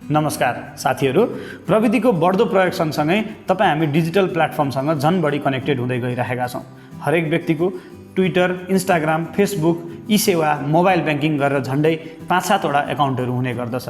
नमस्कार साथीहरू, प्रविधिको बढ्दो प्रयोग सँगसँगै तपाईँ हामी डिजिटल प्लेटफर्मसँग झन् बढी कनेक्टेड हुँदै गइरहेका छौँ। हरेक व्यक्तिको Twitter, Instagram, Facebook, eSewa, mobile banking गरेर झन्डै 5-7 वटा एकाउन्टहरू हुने गर्दछ।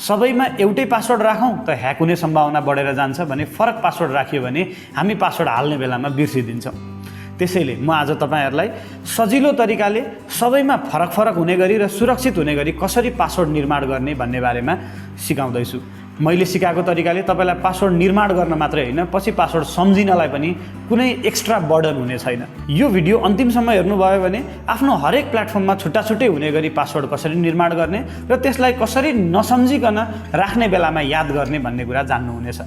सबैमा एउटै पासवर्ड राखौँ त ह्याक हुने सम्भावना बढेर जान्छ भने फरक पासवर्ड राखियो भने हामी पासवर्ड हाल्ने बेलामा बिर्सिदिन्छौँ। त्यसैले म आज तपाईहरुलाई सजिलो तरिकाले सबैमा फरक फरक हुने गरी र सुरक्षित हुने गरी कसरी पासवर्ड निर्माण गर्ने भन्ने बारेमा सिकाउँदै छु। मैले सिकाएको तरिकाले तपाईलाई पासवर्ड निर्माण गर्न मात्रै हैन, पछि पासवर्ड सम्झिनलाई पनि कुनै एक्स्ट्रा बर्डन हुने छैन। यो भिडियो अन्तिमसम्म हेर्नुभयो भने आफ्नो हरेक प्लेटफर्ममा छुट्टा-छुट्टै हुने गरी पासवर्ड कसरी निर्माण गर्ने र त्यसलाई कसरी नसम्झिकन राख्ने बेलामा याद गर्ने भन्ने कुरा जान्नुहुनेछ।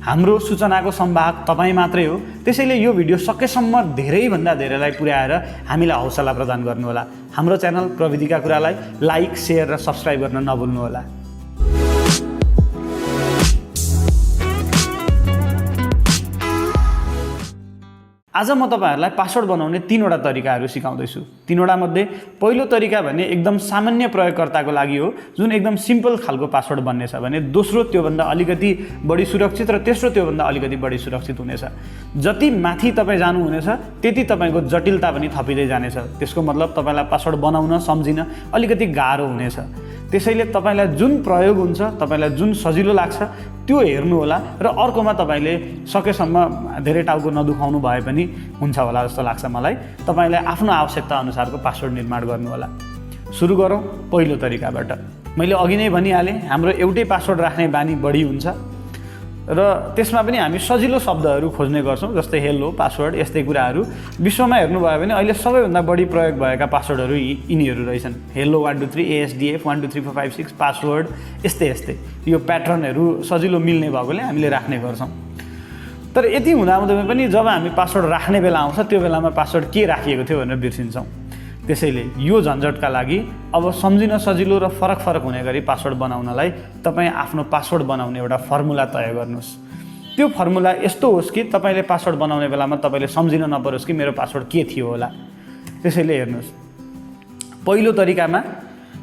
हाम्रो सूचनाको संवाहक तपाई मात्रै हो, त्यसैले यो भिडियो सकेसम्म धेरैभन्दा धेरैलाई पुर्याएर हामीलाई हौसला प्रदान गर्नुहोला। हाम्रो च्यानल प्रविधिका कुरालाई लाइक, शेयर र सब्स्क्राइब गर्न नभुल्नुहोला। आज म तपाईहरुलाई पासवर्ड बनाउने 3 वटा तरिकाहरू सिकाउँदै छु। 3 वटा मध्ये पहिलो तरिका भने एकदम सामान्य प्रयोगकर्ताको लागि हो, जुन एकदम सिम्पल खालको पासवर्ड बन्ने छ भने दोस्रो त्योभन्दा अलिकति बढी सुरक्षित र तेस्रो त्योभन्दा अलिकति बढी सुरक्षित हुनेछ। जति माथि तपाई जानुहुनेछ त्यति तपाईको जटिलता पनि थपिँदै जानेछ। त्यसको मतलब तपाईलाई पासवर्ड बनाउन सम्झिन अलिकति गाह्रो हुनेछ। त्यसैले तपाईलाई जुन प्रयोग हुन्छ, तपाईलाई जुन सजिलो लाग्छ त्यो हेर्नु होला र अर्कोमा तपाईले सकेसम्म धेरै टाउको नदुखाउनु भए पनि हुन्छ होला जस्तो लाग्छ मलाई। तपाईले आफ्नो आवश्यकता अनुसारको पासवर्ड निर्माण गर्नु होला। सुरु गरौँ पहिलो तरिकाबाट। मैले अघि नै भनिहाले, हाम्रो एउटै पासवर्ड राख्ने बानी बढी हुन्छ र त्यसमा पनि हामी सजिलो शब्दहरू खोज्ने गर्छौं, जस्तै हेलो, पासवर्ड, यस्तै कुराहरू। विश्वमा हेर्नुभयो भने अहिले सबैभन्दा बढी प्रयोग भएका पासवर्डहरू यिनीहरू रहेछन्। हेलो 123 ASDF 123456 पासवर्ड, यस्तै यो प्याटर्नहरू सजिलो मिल्ने भएकोले हामीले राख्ने गर्छौं। तर यति हुँदाहुँदै पनि जब हामी पासवर्ड राख्ने बेला आउँछ त्यो बेलामा पासवर्ड के राखिएको थियो भनेर बिर्सिन्छौं। त्यसैले यो झन्झटका लागि अब सम्झिन सजिलो र फरक हुने गरी पासवर्ड बनाउनलाई तपाई आफ्नो पासवर्ड बनाउने एउटा फर्मुला तय गर्नुस्। त्यो फर्मुला यस्तो होस् कि तपाईले पासवर्ड बनाउने बेलामा तपाईले सम्झिन नपरोस् कि मेरो पासवर्ड के थियो होला। त्यसैले हेर्नुस्, पहिलो तरिकामा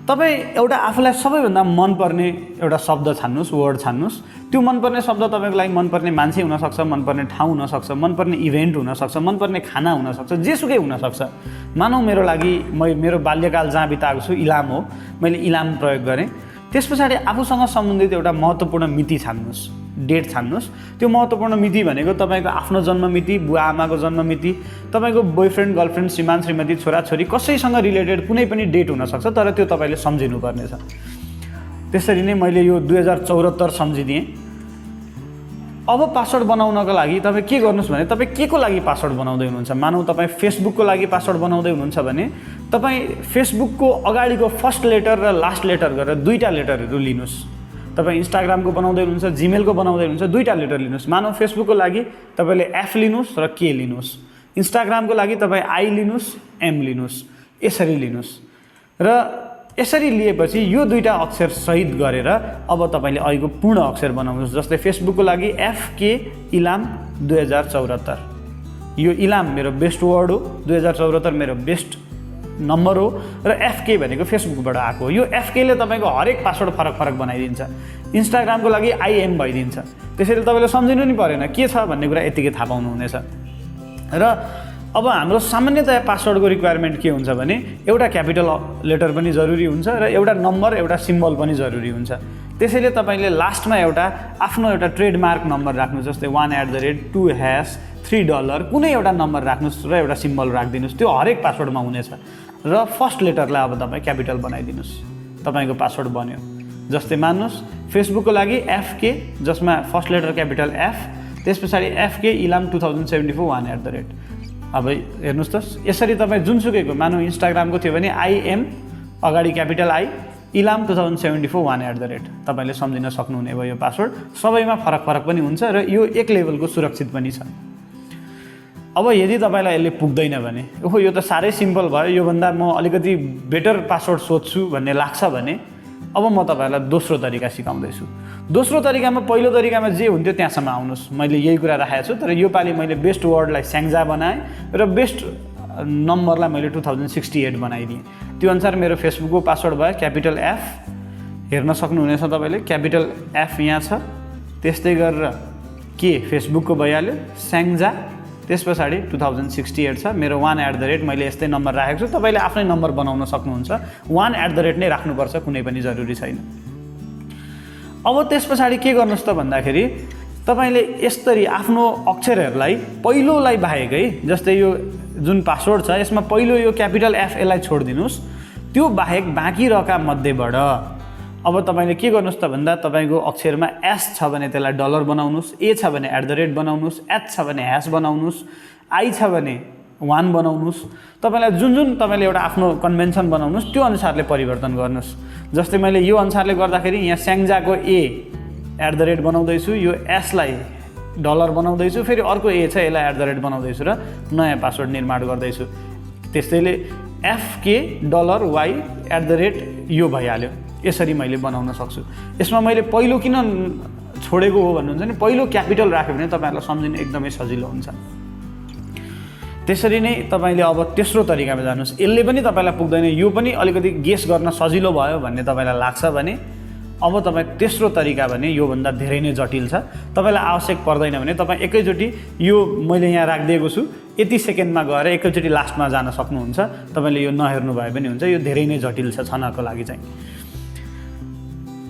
तपाई एउटा आफूलाई सबैभन्दा मनपर्ने एउटा शब्द छान्नुस्, वर्ड छान्नुस्। त्यो मनपर्ने शब्द तपाईको लागि मनपर्ने मान्छे हुन सक्छ, मनपर्ने ठाउँ हुन सक्छ, मनपर्ने इभेन्ट हुन सक्छ, मनपर्ने खाना हुन सक्छ, जेसुकै हुन सक्छ। मानौ मेरो लागि मेरो बाल्यकाल जहाँ बिताएको छु इलाम हो, मैले इलाम प्रयोग गरेँ। त्यसपछि आफूसँग सम्बन्धित एउटा महत्त्वपूर्ण मिति छान्नुस्, डेट छान्नुस्। त्यो महत्त्वपूर्ण मिति भनेको तपाईको आफ्नो जन्म मिति, बुवा आमाको जन्म मिति, तपाईको बोयफ्रेन्ड, गर्लफ्रेन्ड, श्रीमान, श्रीमती, छोराछोरी कसैसँग रिलेटेड कुनै पनि डेट हुन सक्छ, तर त्यो तपाईले सम्झिनु पर्नेछ। त्यसरी नै मैले यो 2074 सम्झिदिएँ। अब पासवर्ड बनाउनको लागि तपाई के गर्नुस् भने तपाई केको लागि पासवर्ड बनाउँदै हुनुहुन्छ। मानौ तपाई फेसबुकको लागि पासवर्ड बनाउँदै हुनुहुन्छ भने तपाई फेसबुकको अगाडिको फर्स्ट लेटर र लास्ट लेटर गरेर दुईटा लेटरहरू लिनुस्। तपाई इन्स्टाग्रामको बनाउँदै हुनुहुन्छ, जीमेलको बनाउँदै हुनुहुन्छ, दुईटा लेटर लिनुस्। मानौ फेसबुकको लागि तपाईले एफ लिनुस् र के लिनुस्। इन्स्टाग्रामको लागि तपाई आई लिनुस्, एम लिनुस्। यसरी लिनुस् र यसरी लिएपछि यो दुईटा अक्षर सहित गरेर अब तपाईले अहिलेको पूर्ण अक्षर बनाउनुस्। जस्तै फेसबुकको लागि FK इलाम 2074। यो इलाम मेरो बेस्ट वर्ड हो, 2074 मेरो बेस्ट नम्बर हो र FK भनेको फेसबुकबाट आएको हो। यो FK ले तपाईको हरेक पासवर्ड फरक बनाइदिन्छ। इन्स्टाग्रामको लागि IM भइदिन्छ। त्यसैले तपाईले सम्झिनु नि परेन के छ भन्ने कुरा यतिकै थाहा पाउनुहुनेछ। र अब हाम्रो सामान्यतया पासवर्डको रिक्वायरमेन्ट के हुन्छ भने एउटा क्यापिटल लेटर पनि जरुरी हुन्छ र एउटा नम्बर, एउटा सिम्बल पनि जरुरी हुन्छ। त्यसैले तपाईले लास्टमा आफ्नो एउटा ट्रेडमार्क नम्बर राख्नुस्, जस्तै 1@2# $3 कुनै एउटा नम्बर राख्नुस् र एउटा सिम्बल राखिदिनुस्। त्यो हरेक पासवर्डमा हुनेछ र फर्स्ट लेटरलाई अब तपाई क्यापिटल बनाइदिनुस्। तपाईको पासवर्ड बन्यो। जस्तै मान्नुस् फेसबुकको लागि FK जसमा फर्स्ट लेटर क्यापिटल F, त्यसपछि FK इलाम 2074 1@। अब हेर्नुस् त, यसरी तपाई जुनसुकैको, मानौ इन्स्टाग्रामको थियो भने IM अगाडि क्यापिटल I इलाम 2074 1@। तपाईले सम्झिन सक्नुहुने भयो यो पासवर्ड। सबैमा फरक पनि हुन्छ र यो एक लेभलको सुरक्षित पनि छ। अब यदि तपाईलाई यसले पुग्दैन भने, ओहो यो त साह्रै सिम्पल भयो, यो भन्दा म अलिकति बेटर पासवर्ड सोध्छु भन्ने लाग्छ भने अब म तपाईलाई दोस्रो तरिका सिकाउँदै छु। दोस्रो तरिकामा पहिलो तरिकामा जे हुन्थ्यो त्यहाँसम्म आउनुस्। मैले यही कुरा राखेको छु, तर यो पालि मैले बेस्ट वर्डलाई स्याङ्जा बनाएँ र बेस्ट नम्बरलाई मैले 2068 बनाइदिएँ। त्यो अनुसार मेरो फेसबुकको पासवर्ड भयो क्यापिटल F हेर्न सक्नुहुनेछ तपाईले क्यापिटल एफ यहाँ छ, त्यस्तै गरेर के फेसबुकको भइहाल्यो, स्याङ्जा, त्यस पछाडि 2068 छ। मेरो 1@ मैले यस्तै नम्बर राखेको छु, तपाईले आफ्नै नम्बर बनाउन सक्नुहुन्छ। 1@ नै राख्नुपर्छ, कुनै पनि जरुरी छैन। अब त्यस पछाडि के गर्नुस् त भन्दाखेरि तपाईले यसरी आफ्नो अक्षरहरूलाई पहिलोलाई बाहेकै, जस्तै यो जुन पासवर्ड छ यसमा पहिलो यो क्यापिटल एफ यसलाई छोडिदिनुस्, त्यो बाहेक बाँकी रहेका मध्येबाट अब तपाईले के गर्नुस् त भन्दा तपाईको अक्षरमा एस छ भने त्यसलाई डलर बनाउनुस्, ए छ भने @ बनाउनुस्, एच छ भने # बनाउनुस्, आई छ भने 1 बनाउनुस्। तपाईलाई जुन तपाईले एउटा आफ्नो कन्भेन्सन बनाउनुस् त्यो अनुसारले परिवर्तन गर्नुस्। जस्तै मैले यो अनुसारले गर्दाखेरि यहाँ स्याङ्जाको ए @ बनाउँदैछु, यो एस लाई डलर बनाउँदैछु, फेरि अर्को ए छ यसलाई @ बनाउँदैछु र नयाँ पासवर्ड निर्माण गर्दैछु। त्यस्तैले एफ के डलर वाई @ यो भइहाल्यो। यसरी मैले बनाउन सक्छु। यसमा मैले पहिलो किन छोडेको हो भन्नुहुन्छ नि, पहिलो क्यापिटल राख्यो भने तपाईहरुलाई सम्झिन एकदमै सजिलो हुन्छ। त्यसरी नै तपाईले अब तेस्रो तरिकामा जानुस्। यसले पनि तपाईलाई पुग्दैन, यो पनि अलिकति गेस गर्न सजिलो भयो भन्ने तपाईलाई लाग्छ भने अब तपाई तेस्रो तरिका भने यो भन्दा धेरै नै जटिल छ। तपाईलाई आवश्यक पर्दैन भने तपाई एकैचोटी यो मैले यहाँ राखिदिएको छु, यति सेकेन्डमा गएर एकैचोटी लास्टमा जान सक्नुहुन्छ। तपाईले यो नहेर्नु भए पनि हुन्छ, यो धेरै नै जटिल छ छनको लागि चाहिँ।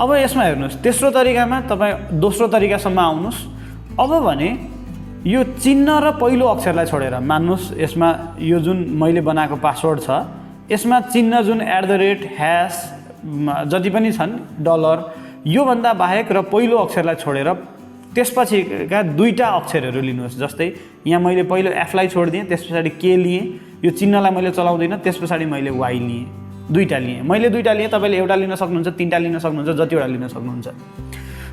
अब यसमा हेर्नुस्, तेस्रो तरिकामा तपाई दोस्रो तरिकासम्म आउनुस्। अब भने यो चिन्ह र पहिलो अक्षरलाई छोडेर मान्नुस् यसमा यो जुन मैले बनाएको पासवर्ड छ यसमा चिन्ह जुन @ जति पनि छन् डलर, यो भन्दा बाहेक र पहिलो अक्षरलाई छोडेर त्यसपछिका दुईटा अक्षरहरू लिनुहोस्। जस्तै यहाँ मैले पहिलो एफ लाई छोडिदिएँ, त्यसपछि के लिएँ, यो चिन्हलाई मैले चलाउँदिनँ, त्यसपछि मैले वाई लिएँ, दुईटा लिएँ। मैले दुईटा लिएँ, तपाईले एउटा लिन सक्नुहुन्छ, तीनटा लिन सक्नुहुन्छ, जतिवटा लिन सक्नुहुन्छ।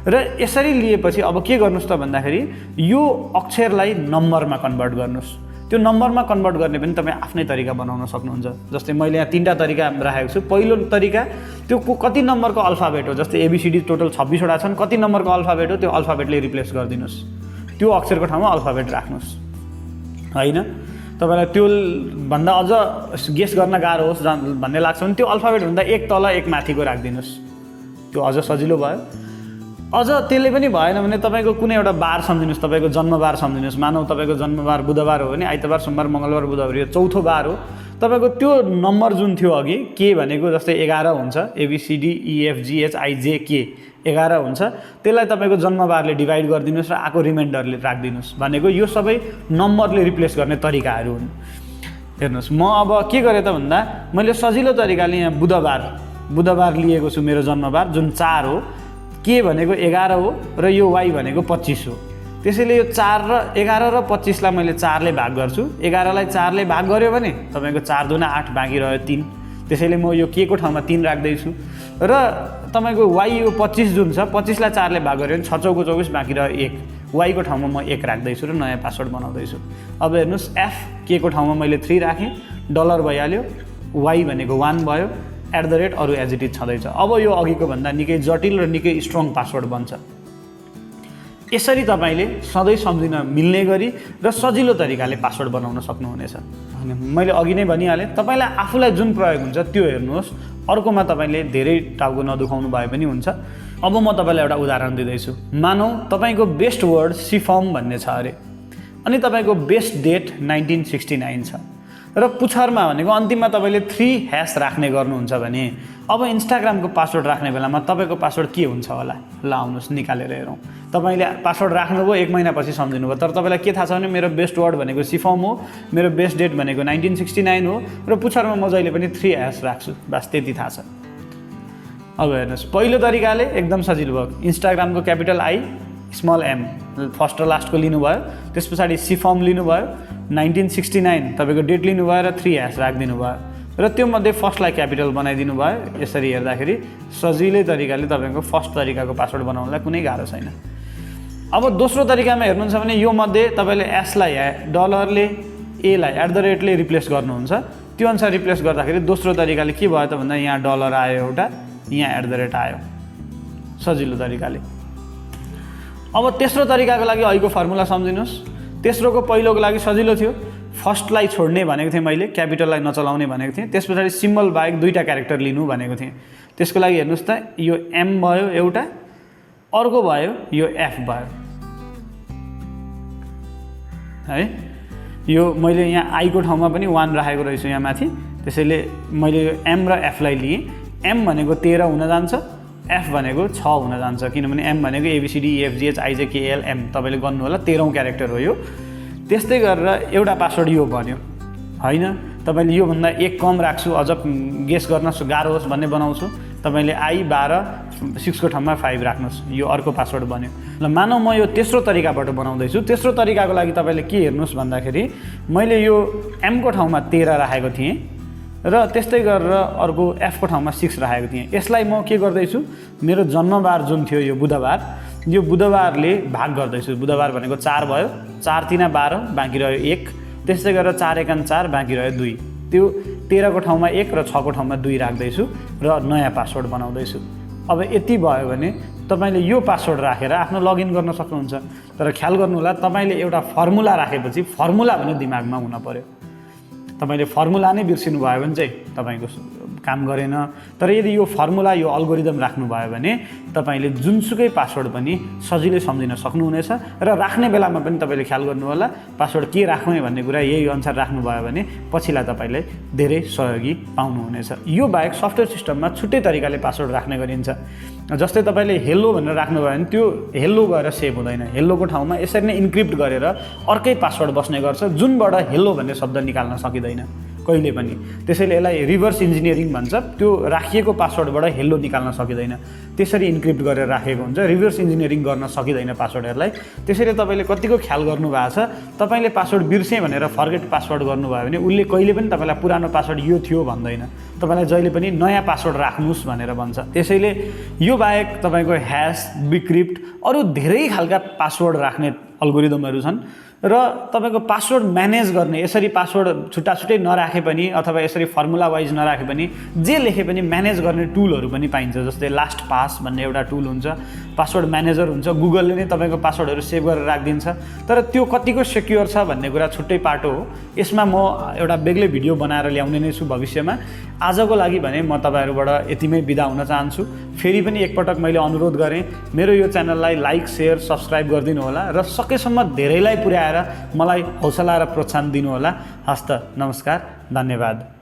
र यसरी लिएपछि अब के गर्नुस् त भन्दाखेरि यो अक्षरलाई नम्बरमा कन्भर्ट गर्नुस्। त्यो नम्बरमा कन्भर्ट गर्ने पनि तपाई आफ्नै तरिका बनाउन सक्नुहुन्छ। जस्तै मैले यहाँ तीनटा तरिका राखेको छु। पहिलो तरिका त्यो कति नम्बरको अल्फाबेट हो, जस्तै एबीसीडी टोटल 26 वटा छन्, कति नम्बरको अल्फाबेट हो त्यो अल्फाबेटले रिप्लेस गरिदिनुस्। त्यो अक्षरको ठाउँमा अल्फाबेट राख्नुस् हैन। तपाईलाई त्यो भन्दा अझ गेस गर्न गाह्रो होस् भन्ने लाग्छ भने त्यो अल्फाबेट भन्दा एक तल एक माथिको राखिदिनुस्, त्यो अझ सजिलो भयो। अझ त्यसले पनि भएन भने तपाईको कुनै एउटा बार सम्झिनुस्, तपाईको जन्मबार सम्झिनुस्। मानौ तपाईको जन्मबार बुधबार हो भने आइतबार, सोमबार, मंगलबार, बुधबार यो चौथो बार हो। तपाईको त्यो नम्बर जुन थियो अघि के भनेको जस्तै 11 हुन्छ, एबीसीडी ईएफजीएच आईजेके 11 हुन्छ, त्यसलाई तपाईको जन्मबारले डिभाइड गरिदिनुस् र आको रिमाइन्डरले राखिदिनुस्। भनेको यो सबै नम्बरले रिप्लेस गर्ने तरिकाहरू हुन्। हेर्नुस्, म अब के गरे त भन्दा मैले सजिलो तरिकाले यहाँ बुधबार लिएको छु, मेरो जन्मबार जुन 4 हो, के भनेको 11 हो र यो वाई भनेको 25 हो। त्यसैले यो 4 र 11 र 25 लाई मैले 4 ले भाग गर्छु। 11 लाई 4 ले भाग गर्यो भने तपाईको 4 दुना 8 बाँकी रह्यो 3। त्यसैले म यो के को ठाउँमा 3 राख्दै छु र तपाईको वाई यो 25 जुन छ 25 लाई 4 ले भाग गर्यो भने 6 चौको 24 बाँकी रह्यो 1। वाई को ठाउँमा म 1 राख्दै छु र नयाँ पासवर्ड बनाउँदै छु। अब हेर्नुस्, एफ के को ठाउँमा मैले 3 राखेँ, डलर भइहाल्यो, वाई भनेको 1 भयो, @ अरु एज इट इज छँदैछ। अब यो अघिको भन्दा निकै जटिल र निकै स्ट्रङ पासवर्ड बन्छ। यसरी तपाईले सधैँ सम्झिन मिल्ने गरी र सजिलो तरिकाले पासवर्ड बनाउन सक्नुहुनेछ। मैले अघि नै भनिहालेँ, तपाईलाई आफूलाई जुन प्रयोग हुन्छ त्यो हेर्नुहोस्, अर्कोमा तपाईले धेरै टाउको नदुखाउनु भए पनि हुन्छ। अब म तपाईलाई एउटा उदाहरण दिँदैछु। मानौ तपाईको बेस्ट वर्ड सिफर्म भन्ने छ अरे, अनि तपाईको बेस्ट डेट 1969 छ र पुछरमा भनेको अन्तिममा तपाईले 3# राख्ने गर्नुहुन्छ भने अब इन्स्टाग्रामको पासवर्ड राख्ने बेलामा तपाईको पासवर्ड के हुन्छ होला? ल आउनुस् निकालेर हेरौँ। तपाईले पासवर्ड राख्नुभयो, 1 महिनापछि सम्झिनुभयो, तर तपाईलाई के थाहा छ भने मेरो बेस्ट वर्ड भनेको सिफर्म हो, मेरो बेस्ट डेट भनेको 1969 हो र पुछरमा म जहिले पनि 3# राख्छु, बस त्यति थाहा छ। अब हेर्नुस्, पहिलो तरिकाले एकदम सजिलो भयो। इन्स्टाग्रामको capital I small M first र लास्टको लिनुभयो, त्यस पछाडि सिफर्म लिनुभयो, 1969 तपाईको डेट लिनुभयो र 3# राखिदिनु भयो र त्यो मध्ये फर्स्टलाई क्यापिटल बनाइदिनु भयो। यसरी हेर्दाखेरि सजिलै तरिकाले तपाईको फर्स्ट तरिकाको पासवर्ड बनाउनलाई कुनै गाह्रो छैन। अब दोस्रो तरिकामा हेर्नुहुन्छ भने यो मध्ये तपाईले एस लाई डलरले, ए लाई @ ले रिप्लेस गर्नुहुन्छ। त्यो अनुसार रिप्लेस गर्दाखेरि दोस्रो तरिकाले के भयो त भन्दा यहाँ डलर आयो एउटा, यहाँ @ आयो, सजिलो तरिकाले। अब तेस्रो तरिकाको लागि अहिलेको फर्मुला सम्झिनुस्। तेस्रोको पहिलोको लागि सजिलो थियो, फर्स्टलाई छोड्ने भनेको थिएँ मैले, क्यापिटललाई नचलाउने भनेको थिएँ। त्यस पछाडि सिम्बल बाहेक 2टा क्यारेक्टर लिनु भनेको थिएँ। त्यसको लागि हेर्नुहोस् त, यो एम भयो एउटा, अर्को भयो यो एफ भयो है। यो मैले यहाँ आईको ठाउँमा पनि 1 राखेको रहेछु यहाँ माथि, त्यसैले मैले यो एम र एफलाई लिएँ। एम भनेको 13 हुन जान्छ, एफ भनेको 6 हुन जान्छ, किनभने एम भनेको एबिसिडी इएफजिएच आइजेकेएल एम, तपाईँले गर्नु होला 13औं क्यारेक्टर हो यो। त्यस्तै गरेर एउटा पासवर्ड यो बन्यो होइन। तपाईँले योभन्दा 1 कम राख्छु, अझ गेस गर्न गाह्रो होस् भन्ने बनाउँछु, तपाईँले आई 12 6 को ठाउँमा 5 राख्नुहोस्, यो अर्को पासवर्ड बन्यो। ल मानौ म यो तेस्रो तरिकाबाट बनाउँदैछु। तेस्रो तरिकाको लागि तपाईँले के हेर्नुहोस् भन्दाखेरि मैले यो एम को ठाउँमा 13 राखेको थिएँ र त्यस्तै गरेर अर्को एफ को ठाउँमा 6 राखेको थिएँ। यसलाई म के गर्दैछु, मेरो जन्मबार जुन थियो यो बुधबार, यो बुधबारले भाग गर्दैछु। बुधबार भनेको 4 भयो, 4 3 12, बाँकी रह्यो 1, त्यस्तै गरेर 4 1 4, बाँकी रह्यो 2। त्यो 13 को ठाउँमा 1 र 6 को ठाउँमा 2 राख्दैछु र नयाँ पासवर्ड बनाउँदैछु। अब यति भयो भने तपाईँले यो पासवर्ड राखेर आफ्नो लगइन गर्न सक्नुहुन्छ। तर ख्याल गर्नु होला, तपाईँले एउटा फर्मुला राखेपछि फर्मुला भने दिमागमा हुन पर्यो। तपाईँले फर्मुला नै बिर्सिनु भयो भने चाहिँ तपाईँको काम गरेन। तर यदि यो फर्मुला, यो अल्गोरिदम राख्नुभयो भने तपाईँले जुनसुकै पासवर्ड पनि सजिलै सम्झिन सक्नुहुनेछ र राख्ने बेलामा पनि तपाईँले ख्याल गर्नु होला, पासवर्ड के राख्ने भन्ने कुरा यही अनुसार राख्नुभयो भने पछिल्ला तपाईँले धेरै सहयोगी पाउनुहुनेछ। यो बाहेक सफ्टवेयर सिस्टममा छुट्टै तरिकाले पासवर्ड राख्ने गरिन्छ। जस्तै तपाईँले हेलो भनेर राख्नुभयो भने त्यो हेलो गएर सेभ हुँदैन, हेलोको ठाउँमा यसरी नै इन्क्रिप्ट गरेर अर्कै पासवर्ड बस्ने गर्छ, जुनबाट हेलो भन्ने शब्द निकाल्न सकिँदैन कहिले पनि। त्यसैले यसलाई रिभर्स इन्जिनियरिङ भन्छ। त्यो राखिएको पासवर्डबाट हेलो निकाल्न सकिँदैन, त्यसरी इन्क्रिप्ट गरेर राखेको हुन्छ। रिभर्स इन्जिनियरिङ गर्न सकिँदैन पासवर्डहरूलाई। त्यसैले तपाईँले कतिको ख्याल गर्नुभएको छ, तपाईँले पासवर्ड बिर्सेँ भनेर फर्गेट पासवर्ड गर्नुभयो भने उसले कहिले पनि तपाईँलाई पुरानो पासवर्ड यो थियो भन्दैन, तपाईँलाई जहिले पनि नयाँ पासवर्ड राख्नुहोस् भनेर भन्छ। त्यसैले यो बाहेक तपाईँको ह्यास, बिक्रिप्ट, अरू धेरै खालका पासवर्ड राख्ने अल्गोरिदमहरू छन् र तपाईँको पासवर्ड म्यानेज गर्ने, यसरी पासवर्ड छुट्टा छुट्टै नराखे पनि अथवा यसरी फर्मुला वाइज नराखे पनि जे लेखे पनि म्यानेज गर्ने टुलहरू पनि पाइन्छ। जस्तै लास्ट पास भन्ने एउटा टुल हुन्छ, पासवर्ड म्यानेजर हुन्छ, गुगलले नै तपाईँको पासवर्डहरू सेभ गरेर राखिदिन्छ। तर त्यो कतिको सेक्योर छ भन्ने कुरा छुट्टै पाटो हो, यसमा म एउटा बेग्लै भिडियो बनाएर ल्याउने नै छु भविष्यमा। आजको लागि भने म तपाईँहरूबाट यतिमै बिदा हुन चाहन्छु। फेरि पनि एकपटक मैले अनुरोध गरेँ, मेरो यो च्यानललाई लाइक, सेयर, सब्सक्राइब गरिदिनु होला र सकेसम्म धेरैलाई पुर्याएर मलाई हौसला र प्रोत्साहन दिनुहोला। हस्त नमस्कार, धन्यवाद।